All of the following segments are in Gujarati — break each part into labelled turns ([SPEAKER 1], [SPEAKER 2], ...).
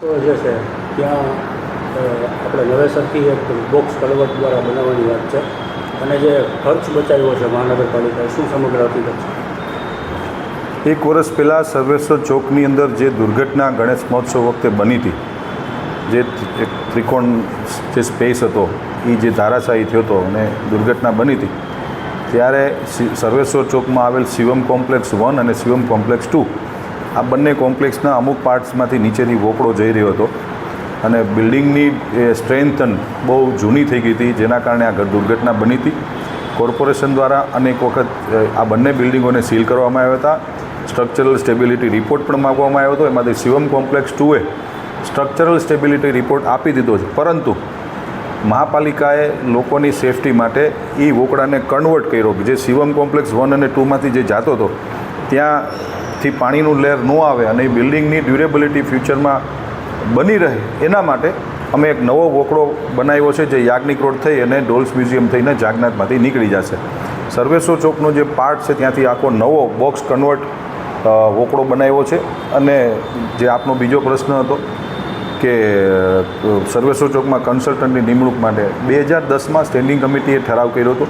[SPEAKER 1] તો જે છે ત્યાં આપણે નવેસરથી એક બોક્સ કલવટ દ્વારા બનાવવાની વાત છે અને જે ખર્ચ બચાવ્યો છે મહાનગરપાલિકાએ, શું સમગ્ર હકીકત છે?
[SPEAKER 2] એક વર્ષ પહેલાં સર્વેશ્વર ચોકની અંદર જે દુર્ઘટના ગણેશ મહોત્સવ વખતે બની હતી, જે એક ત્રિકોણ જે સ્પેસ હતો એ જે ધારાશાયી થયો હતો અને દુર્ઘટના બની હતી, ત્યારે સર્વેશ્વર ચોકમાં આવેલ શિવમ કોમ્પ્લેક્સ 1 અને શિવમ કોમ્પ્લેક્સ 2 આ બંને કોમ્પ્લેક્સના અમુક પાર્ટ્સમાંથી નીચેથી વોકળો જઈ રહ્યો હતો અને બિલ્ડિંગની સ્ટ્રેન્થ બહુ જૂની થઈ ગઈ હતી, જેના કારણે આ દુર્ઘટના બની હતી. કોર્પોરેશન દ્વારા અનેક વખત આ બંને બિલ્ડિંગોને સીલ કરવામાં આવ્યા હતા. સ્ટ્રક્ચરલ સ્ટેબિલિટી રિપોર્ટ પણ માગવામાં આવ્યો હતો. એમાંથી શિવમ કોમ્પ્લેક્સ 2એ સ્ટ્રક્ચરલ સ્ટેબિલિટી રિપોર્ટ આપી દીધો છે, પરંતુ મહાપાલિકાએ લોકોની સેફટી માટે એ વોકળાને કન્વર્ટ કર્યો કે જે શિવમ કોમ્પ્લેક્સ 1 અને 2માંથી જે જતો હતો ત્યાંથી પાણીનું લેર ન આવે અને એ બિલ્ડિંગની ડ્યુરેબિલિટી ફ્યુચરમાં બની રહે, એના માટે અમે એક નવો વોકળો બનાવ્યો છે જે યાજ્ઞિક રોડ થઈ અને ડોલ્સ મ્યુઝિયમ થઈને જાગનાથમાંથી નીકળી જશે. સર્વેશ્વર ચોકનો જે પાર્ટ છે ત્યાંથી આખો નવો બોક્સ કન્વર્ટ વોકળો બનાવ્યો છે. અને જે આપનો બીજો પ્રશ્ન હતો કે સર્વેશ્વર ચોકમાં કન્સલ્ટન્ટની નિમણૂક માટે 2010માં સ્ટેન્ડિંગ કમિટીએ ઠરાવ કર્યો હતો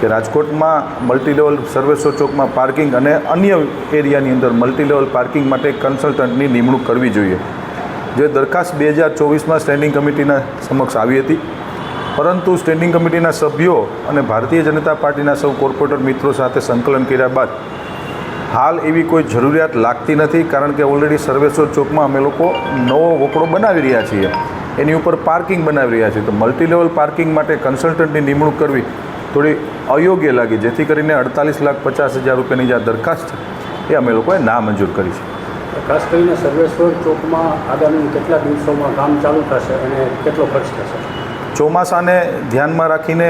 [SPEAKER 2] કે રાજકોટમાં મલ્ટીલેવલ સર્વેશ્વર ચોકમાં પાર્કિંગ અને અન્ય એરિયાની અંદર મલ્ટીલેવલ પાર્કિંગ માટે કન્સલ્ટન્ટની નિમણૂક કરવી જોઈએ. જે દરખાસ્ત 2024માં સ્ટેન્ડિંગ કમિટીના સમક્ષ આવી હતી, પરંતુ સ્ટેન્ડિંગ કમિટીના સભ્યો અને ભારતીય જનતા પાર્ટીના સૌ કોર્પોરેટર મિત્રો સાથે સંકલન કર્યા બાદ હાલ એવી કોઈ જરૂરિયાત લાગતી નથી, કારણ કે ઓલરેડી સર્વેશ્વર ચોકમાં અમે લોકો નવો વોકળો બનાવી રહ્યા છીએ, એની ઉપર પાર્કિંગ બનાવી રહ્યા છીએ. તો મલ્ટીલેવલ પાર્કિંગ માટે કન્સલ્ટન્ટની નિમણૂક કરવી થોડી અયોગ્ય લાગી, જેથી કરીને 48,50,000 રૂપિયાની જે દરખાસ્ત છે એ અમે લોકોએ નામંજૂર કરી છે.
[SPEAKER 1] ખાસ કરીને સર્વેશ્વર ચોકમાં આગામી કેટલા દિવસોમાં કામ ચાલુ થશે અને કેટલો ખર્ચ થશે?
[SPEAKER 2] ચોમાસાને ધ્યાનમાં રાખીને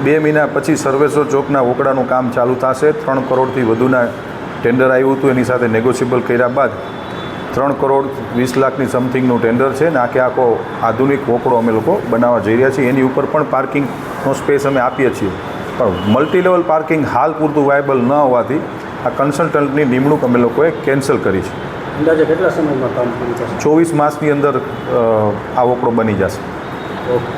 [SPEAKER 2] 2 મહિના પછી સર્વેશ્વર ચોકના વોકળાનું કામ ચાલુ થશે. 3 કરોડથી વધુના ટેન્ડર આવ્યું હતું, એની સાથે નેગોશિયેબલ કર્યા બાદ 3 કરોડ 20 લાખની સમથિંગનું ટેન્ડર છે ને આખો આધુનિક વોકળો અમે લોકો બનાવવા જઈ રહ્યા છીએ. એની ઉપર પણ પાર્કિંગનો સ્પેસ અમે આપીએ છીએ, પણ મલ્ટીલેવલ પાર્કિંગ હાલ પૂરતું વાયબલ ન હોવાથી આ કન્સલ્ટન્ટની નિમણૂક અમે લોકોએ કેન્સલ કરી છે.
[SPEAKER 1] અંદાજે કેટલા સમયમાં કામ પૂરું થશે?
[SPEAKER 2] 24 માસની અંદર આ વોકળો બની જશે.
[SPEAKER 1] ઓકે.